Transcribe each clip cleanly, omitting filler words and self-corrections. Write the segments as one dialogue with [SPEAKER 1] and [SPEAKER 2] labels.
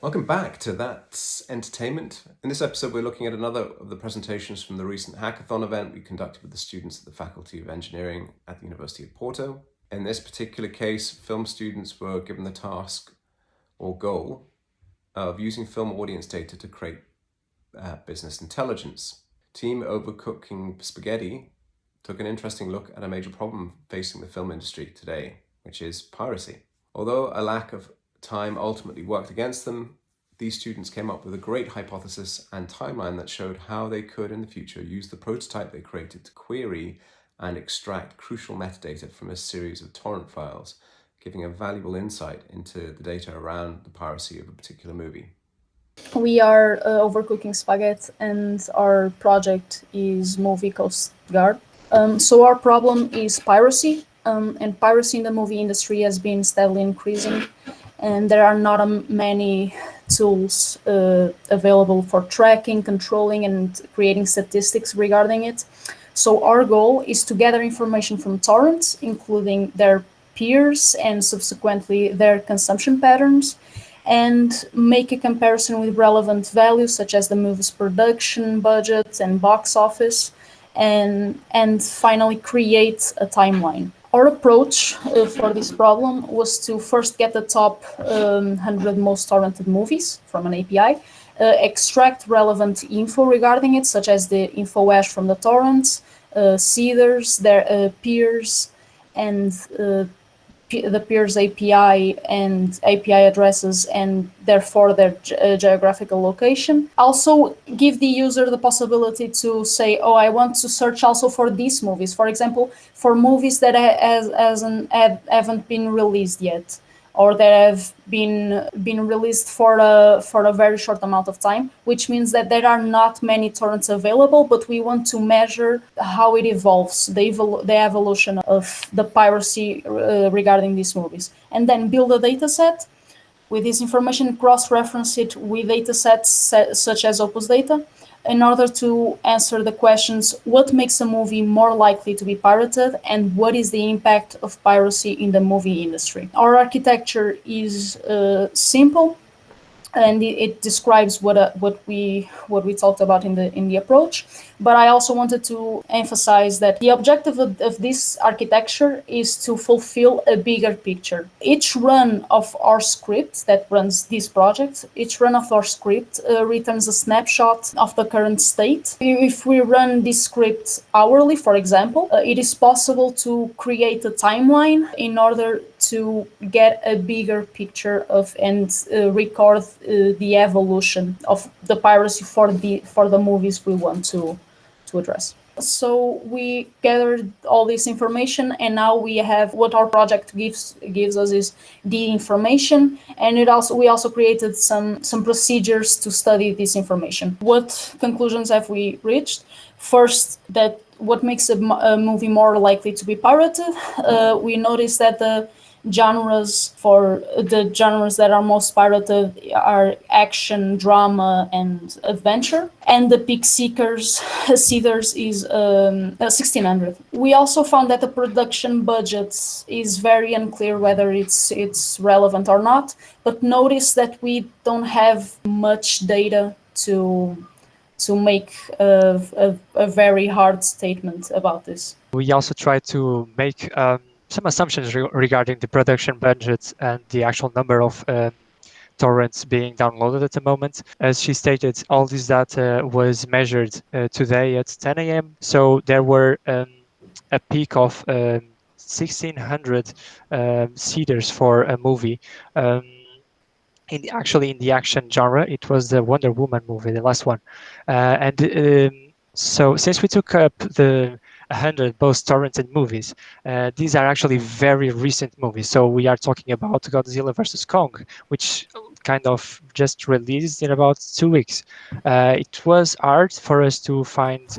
[SPEAKER 1] Welcome back to That's Entertainment. In this episode, we're looking at another of the presentations from the recent Hackathon event we conducted with the students at the Faculty of Engineering at the University of Porto. In this particular case, film students were given the task or goal of using film audience data to create business intelligence. Team Overcooking Spaghetti took an interesting look at a major problem facing the film industry today, which is piracy. Although a lack of time ultimately worked against them, these students came up with a great hypothesis and timeline that showed how they could in the future use the prototype they created to query and extract crucial metadata from a series of torrent files, giving a valuable insight into the data around the piracy of a particular movie.
[SPEAKER 2] We are Overcooking Spaghetti, and our project is Movie Coast Guard. So our problem is piracy, and piracy in the movie industry has been steadily increasing, and there are not many tools available for tracking, controlling, and creating statistics regarding it. So our goal is to gather information from torrents, including their peers and subsequently their consumption patterns, and make a comparison with relevant values such as the movie's production budget and box office, and finally create a timeline. Our approach for this problem was to first get the top 100 most torrented movies from an API, extract relevant info regarding it, such as the info hash from the torrents, seeders, their peers, and the peers API and API addresses, and therefore their geographical location. Also give the user the possibility to say, oh, I want to search also for these movies. For example, for movies that haven't been released yet, or that have been released for a very short amount of time, which means that there are not many torrents available, but we want to measure how it evolves, the evolution of the piracy regarding these movies, and then build a data set with this information, cross-reference it with data sets such as Opus Data, in order to answer the questions: what makes a movie more likely to be pirated, and what is the impact of piracy in the movie industry? Our architecture is simple, and it describes what we talked about in the approach. But I also wanted to emphasize that the objective of this architecture is to fulfill a bigger picture. Each run of our script that runs this project, returns a snapshot of the current state. If we run this script hourly, for example, it is possible to create a timeline in order to get a bigger picture of and record the evolution of the piracy for the movies we want to address. So we gathered all this information, and now we have what our project gives us is the information, and we also created some procedures to study this information. What conclusions have we reached? First, that what makes a movie more likely to be pirated? We noticed that the genres that are most pirated are action, drama, and adventure, and the peak seeders is 1600. We also found that the production budget is very unclear whether it's relevant or not, but notice that we don't have much data to make a very hard statement about this.
[SPEAKER 3] We also try to make some assumptions regarding the production budget and the actual number of torrents being downloaded at the moment. As she stated, all this data was measured today at 10 a.m. So there were a peak of 1,600 seeders for a movie. In the action genre, it was the Wonder Woman movie, the last one. So since we took up the 100 most torrented movies, these are actually very recent movies. So we are talking about Godzilla vs. Kong, which kind of just released in about 2 weeks. It was hard for us to find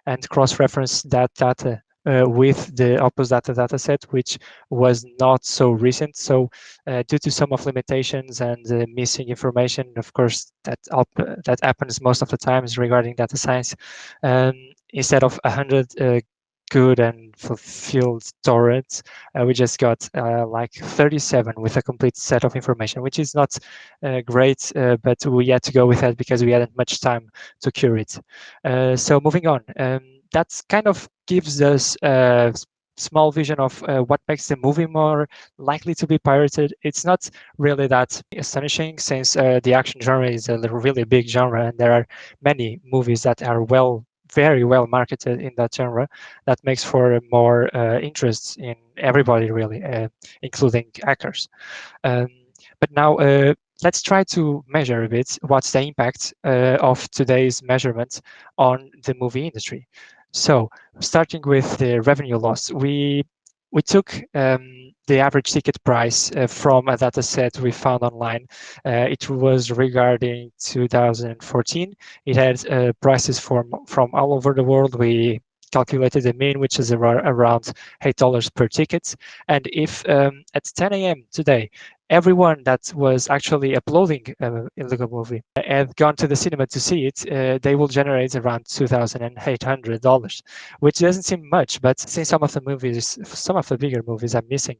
[SPEAKER 3] and cross-reference that data with the Opus Data dataset, which was not so recent. So due to some of limitations and missing information, of course, that happens most of the times regarding data science. Instead of 100 good and fulfilled torrent. We just got like 37 with a complete set of information, which is not great, but we had to go with that because we hadn't much time to cure it. So moving on, that kind of gives us a small vision of what makes the movie more likely to be pirated. It's not really that astonishing, since the action genre is a really big genre, and there are many movies that are very well marketed in that genre. That makes for more interest in everybody, really, including hackers. Um, but now let's try to measure a bit what's the impact of today's measurements on the movie industry. So starting with the revenue loss, we took the average ticket price from a data set we found online. It was regarding 2014. It had prices from all over the world. We calculated the mean, which is around $8 per ticket. And if at 10 a.m. today, everyone that was actually uploading a illegal movie had gone to the cinema to see it, they will generate around $2,800, which doesn't seem much, but since some of the bigger movies are missing,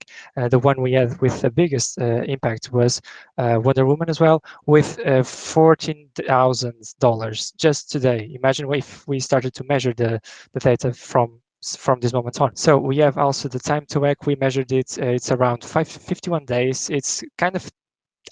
[SPEAKER 3] the one we had with the biggest impact was Wonder Woman as well, with $14,000 just today. Imagine if we started to measure the data from this moment on. So we have also the time to hack. We measured it. It's around 51 days. It's kind of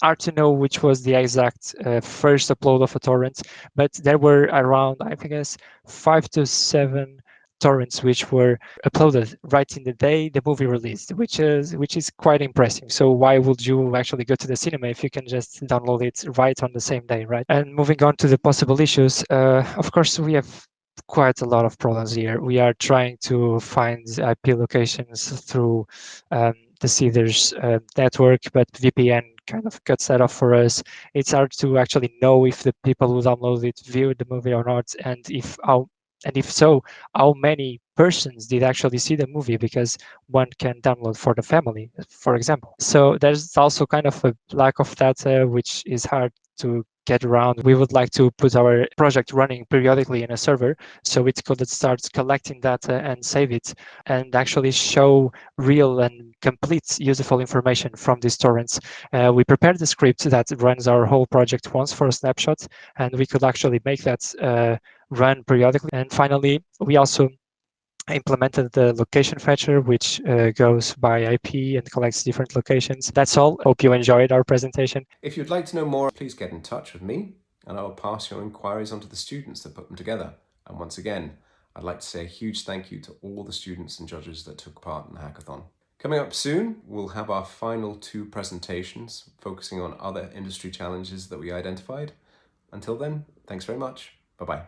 [SPEAKER 3] hard to know which was the exact first upload of a torrent, but there were around, I guess, 5 to 7 torrents which were uploaded right in the day the movie released, which is quite impressive. So why would you actually go to the cinema if you can just download it right on the same day, right? And moving on to the possible issues, of course we have quite a lot of problems here. We are trying to find IP locations through the Seeders network, but VPN kind of cuts that off for us. It's hard to actually know if the people who download it viewed the movie or not, and if so, how many persons did actually see the movie, because one can download for the family, for example. So there's also kind of a lack of data, which is hard to get around. We would like to put our project running periodically in a server, so it could start collecting data and save it, and actually show real and complete useful information from these torrents. We prepared the script that runs our whole project once for a snapshot, and we could actually make that run periodically. And finally, we also implemented the location fetcher, which goes by IP and collects different locations. That's all. Hope you enjoyed our presentation.
[SPEAKER 1] If you'd like to know more, please get in touch with me and I will pass your inquiries on to the students that put them together. And once again, I'd like to say a huge thank you to all the students and judges that took part in the hackathon. Coming up soon, we'll have our final 2 presentations focusing on other industry challenges that we identified. Until then, thanks very much. Bye-bye.